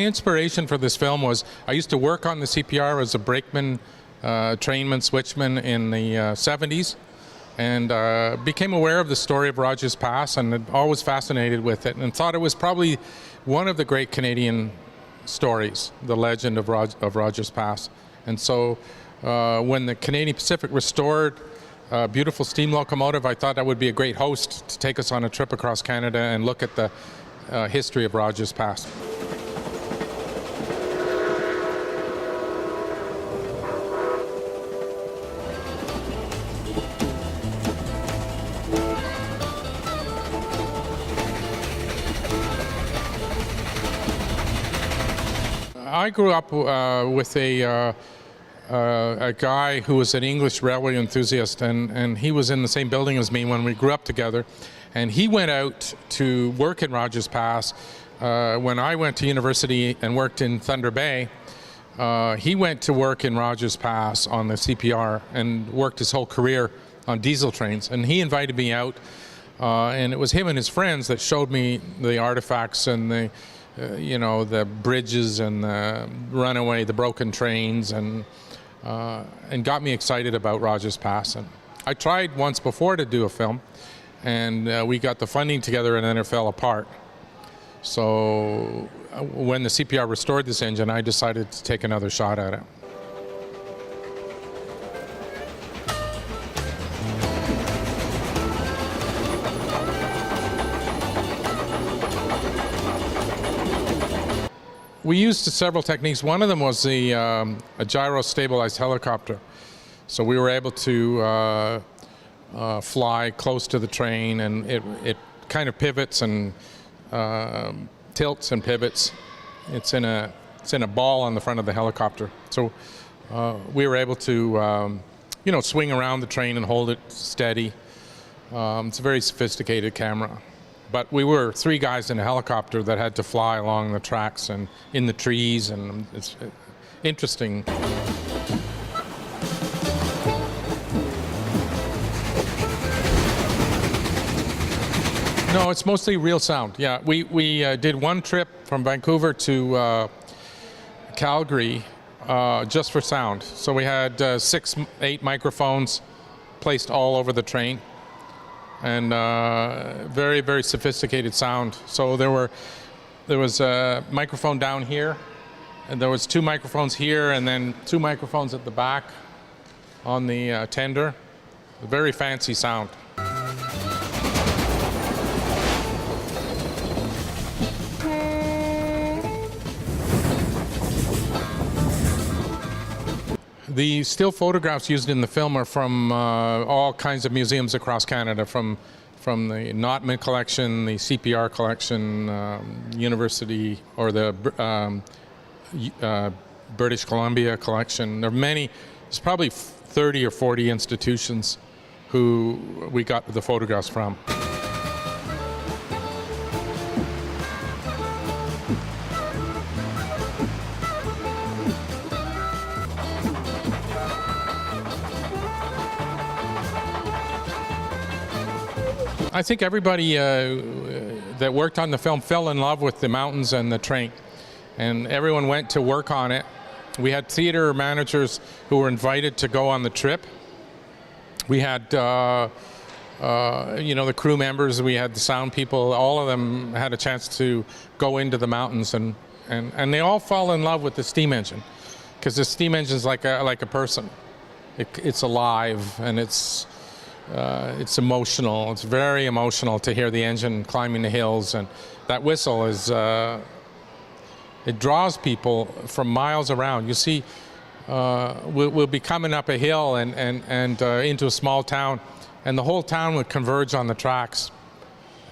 my inspiration for this film was I used to work on the CPR as a brakeman, trainman, switchman in the 70s, and became aware of the story of Rogers Pass, and always fascinated with it, and thought it was probably one of the great Canadian stories, the legend of Rogers Pass. And so when the Canadian Pacific restored a beautiful steam locomotive, I thought that would be a great host to take us on a trip across Canada and look at the history of Rogers Pass. I grew up with a guy who was an English railway enthusiast, and he was in the same building as me when we grew up together. And he went out to work in Rogers Pass. When I went to university and worked in Thunder Bay, he went to work in Rogers Pass on the CPR and worked his whole career on diesel trains. And he invited me out, and it was him and his friends that showed me the artifacts and the you know, the bridges and the runaway, the broken trains, and got me excited about Rogers Pass. And I tried once before to do a film, and we got the funding together, and then it fell apart. So when the CPR restored this engine, I decided to take another shot at it. We used several techniques. One of them was a gyro-stabilized helicopter. So we were able to fly close to the train, and it kind of pivots and tilts and pivots. It's in a ball on the front of the helicopter. So we were able to you know, swing around the train and hold it steady. It's a very sophisticated camera. But we were three guys in a helicopter that had to fly along the tracks and in the trees, and it's interesting. No, it's mostly real sound. Yeah, we did one trip from Vancouver to Calgary just for sound. So we had 6-8 microphones placed all over the train, and very, very sophisticated sound. So there was a microphone down here, and there was 2 microphones here, and then 2 microphones at the back on the tender. Very fancy sound. The still photographs used in the film are from all kinds of museums across Canada, from the Notman collection, the CPR collection, university, or the British Columbia collection. There are many, there's probably 30 or 40 institutions who we got the photographs from. I think everybody that worked on the film fell in love with the mountains and the train, and everyone went to work on it. We had theater managers who were invited to go on the trip. We had you know, the crew members, we had the sound people, all of them had a chance to go into the mountains, and they all fell in love with the steam engine, because the steam engine is like a person. It's alive, and it's emotional. It's very emotional to hear the engine climbing the hills, and that whistle is, it draws people from miles around. You see, we'll be coming up a hill and into a small town, and the whole town would converge on the tracks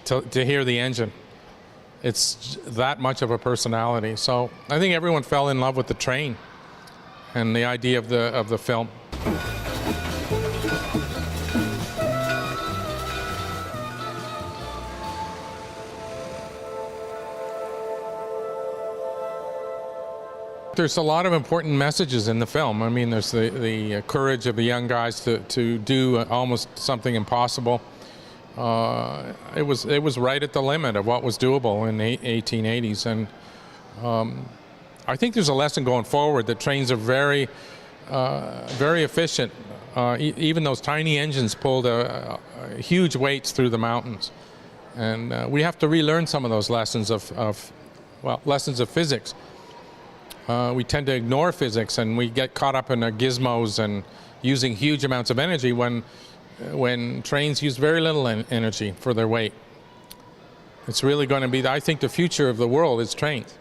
to hear the engine. It's that much of a personality. So I think everyone fell in love with the train and the idea of the film. There's a lot of important messages in the film. I mean, there's the courage of the young guys to do almost something impossible. It was right at the limit of what was doable in the 1880s, and I think there's a lesson going forward that trains are very efficient. Even those tiny engines pulled huge weights through the mountains. And we have to relearn some of those lessons lessons of physics. We tend to ignore physics, and we get caught up in the gizmos and using huge amounts of energy when trains use very little energy for their weight. It's really going to be, I think, the future of the world is trains.